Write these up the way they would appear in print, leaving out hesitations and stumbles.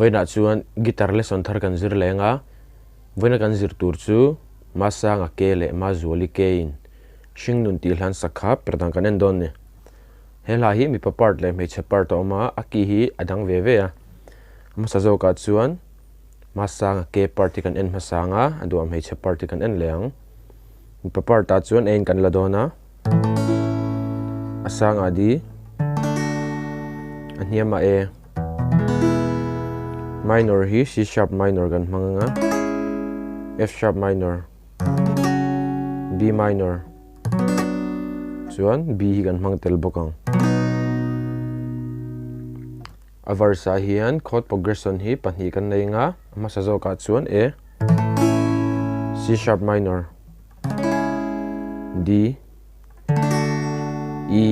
voina chuan guitar lesson thar kan zir lenga voina kan zir tur chu Masanga ke le Mazuali ke in Hringnun ti hlan sakha Perhdan kan en don ni hela hi mi pa part le me che part oma aki hi adang ve ve a masazo ka chuan Masanga ke party kan en Masanga adu am he che party kan en leang mi pa part ta chuan en kan la dona asanga di aniama e minor hi C sharp minor kan hmanga F sharp minor B minor chuan B hi kan hmang tel bokang avarsa hian chord progression hi pahnih kan nei nga masazo ka chuan e C sharp minor D E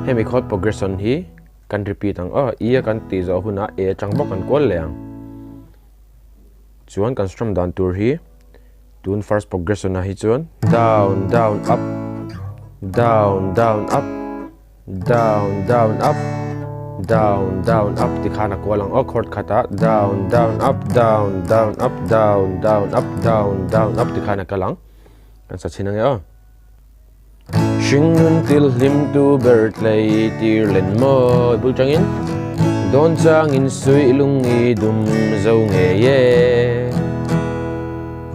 hemi chord progression hi kan repeat ang E kan ti zo huna E changbok kan kol leang chuan kan strum down tur hi tune first progression na hi chuan down down up down down up down down up down down up ti khana kolang chord khata down down up down down up down down up down down up ti khana kalang kan sa chinang e Hringnun til hlim tu bertlei tir len mo bul changin don changin sui lung i dum zo ngei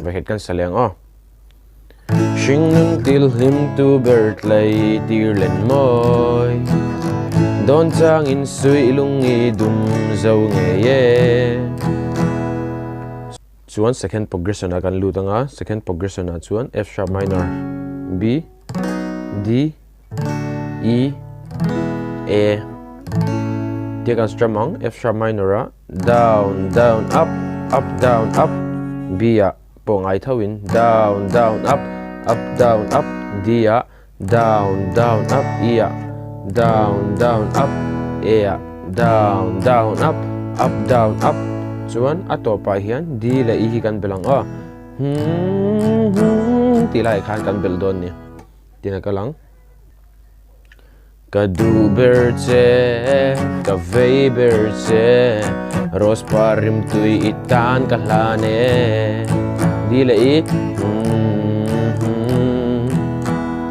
và hết kan saleng Hringnun til hlim tu bertlei tir len moi don changin sui lung i dum zo ngei chuan second progression akan lutanga second progression a chuan F sharp minor B D E A dia kan strumming F sharp minor down down up up down up B a po ngai thawin down down up down up D a down down up E a down down up A a down down up down up chuan atopa hian D le E hi kan belang ti lai khan kan bel don ni tina kalang kadu berche ka vei berche ros parim tui itan kahlane dile I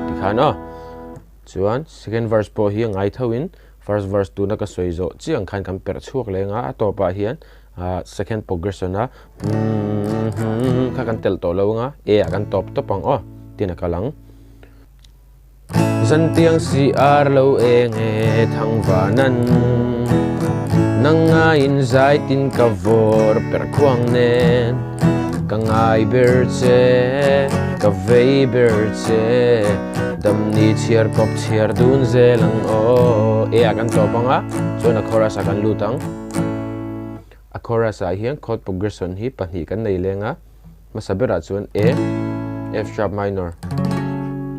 dikhana chuan second verse po hi ngai thawin first verse tu na ka soizo chiang khan kan per chuak lenga atopa hian second progression na kha kan tel to lo nga e kan top topang tina kalang Dân tiếng si ar lâu e nghe thăng và năn nang in zai tin ka vor per kwang nen ka ngai berche ka vei berche dam ni chiar kop chiar dun zelang e akan topanga chona chorus akan lutang a chorus a hian chord progression hi pahnih kan nei lenga masabera chuan E F sharp minor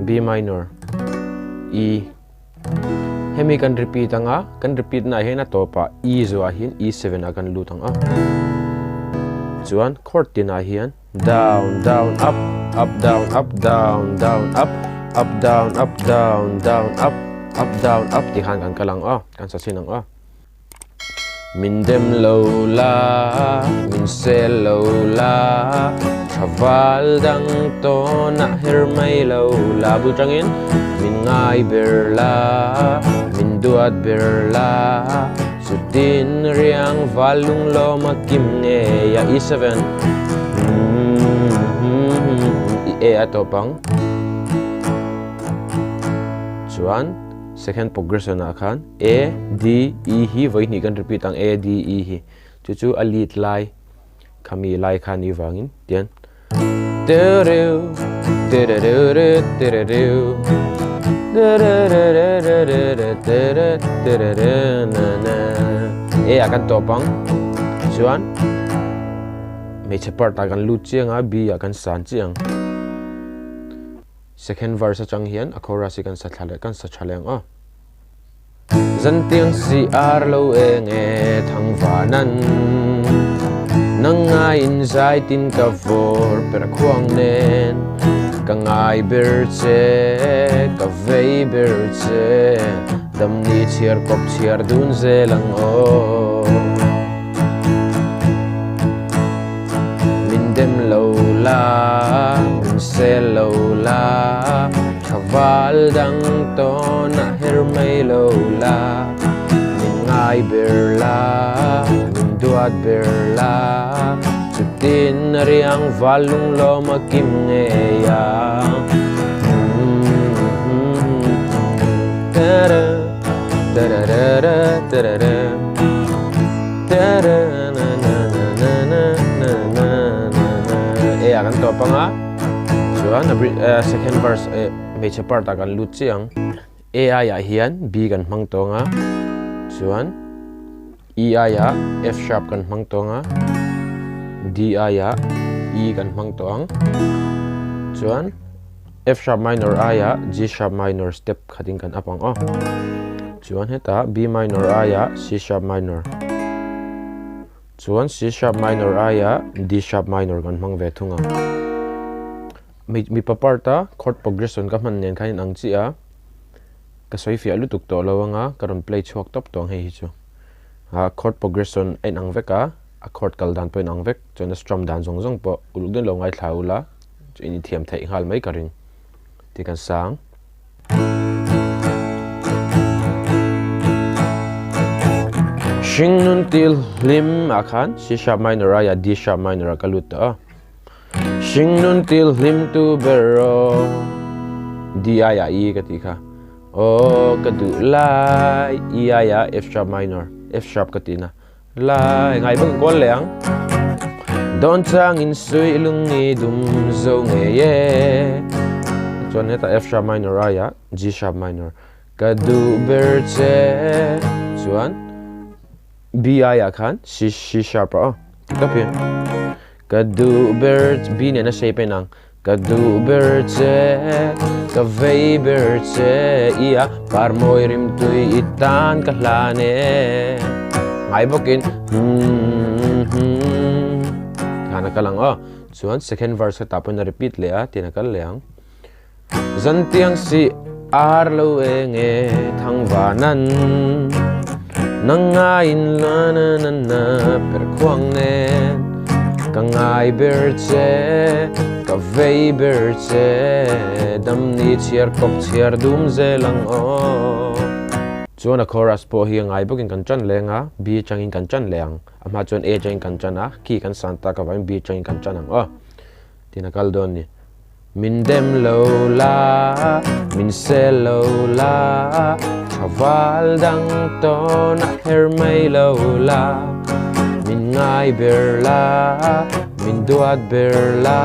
B minor E hemi kan repeat anga kan repeat na hena topa E zo a hin E7 akan lutang chuan chord tin a hian down down up down up down down up down up down down up down up ti han kan kalang kan sa sinang min dem lo la min se lo la chaval dang to na her mai lo la bu changin min ngai ber la min duat ber la sutin riang valung lo makim nge ya E7 E atopang chuan second progression akan A D E hi voi ni kan repeat ang A D E hi chu alit lai kami lai khan ni wangin tian tereu tereu tereu E akan topang chuan me chapart akan lut chiang a B akan san chiang second verse chang hian a chorus kan sa thlale kan sa thaleng zan tiang si ar lo e nge thang vanan nang in zai tin ka vor per khuang nen ka ngai berche ka vei berche dam ni chiar kop chiar dun zelang dem lo la min se lo la chaval dang to na her mai lo la min ngai ber la min duat ber la chutin riang valung lo makim nge ya ta-da ta-da-da ta-da-da ta-da na na na na na na na akan to pa nga chuan second verse major part akan lut chiang aya hian b kan hmang to nga chuan e aya f sharp kan hmang to nga d aya e kan hmang to ang chuan F sharp minor aya G sharp minor step khating kan apang chuan heta B minor aya C sharp minor chuan C sharp minor aya D sharp minor kan hmang ve thunga mi paparta chord progression ka man nen khain ang chi a ka soi fi alu tuk to lawanga karon play chhuak top tong hei hi chu chord progression en ang veka a chord kal dan point ang vek chuan strum dan zong zong po uluk den lo ngai thlaula chu ini thiam thei hal mai karing ti kan sang Hringnun til hlim akhan C sharp minor aya D sharp minor kalut ta Hringnun til hlim tu bero D aya E kati kha kadu lai E aya F sharp minor F sharp katina lai ngai bang kon leang don chang in sui lung ni dum zo nge ye chuan heta F sharp minor aya G sharp minor kadu ber che chuan B aya khan C sharp kapi kadu ber B ne na shape nang kadu ber che ka vei ber che ia par moi rim tui itan ka hlane ngai bokin kana kalang chuan second verse ta pon repeat le a tina kal leang zantiang si ar lo nge thang vanan nangain la na na na per kwang ne kangai berche ka vei berche dam ni chiar kop chiar dum zelang chuan a chorus po hi ngai bokin kan chan lenga b changin kan chan leang ama chuan a changin kan chan a ki kan santa ka vain b changin kan chan ang tina kal don ni min dem lo la min se lo la chaval dang to na her mai lo la min ngai ber la min duat ber la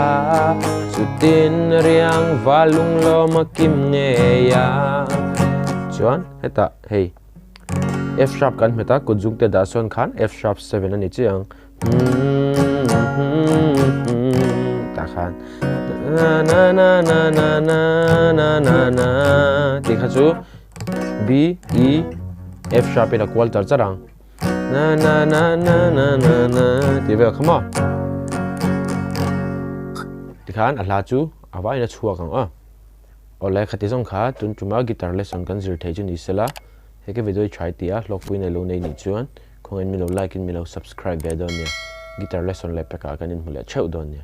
chutin riang valung lo makim nge ya chuan heta hey F sharp kan meta kujung te da son khan F sharp 7 ani chiang ta khan na na na na na na na na ti kha chu B E F sharp in a quarter charang na na na na na na na ti ve khama ti khan a hla chu awa ina chhuak ang olai khati song kha tun chuma guitar lesson kan zir thei chu ni sela heke video try tia hlawkpui nei lo nei ni chuan khongen mi lo like in mi lo subscribe ve don nia guitar lesson le peka kan in mule cheu don nia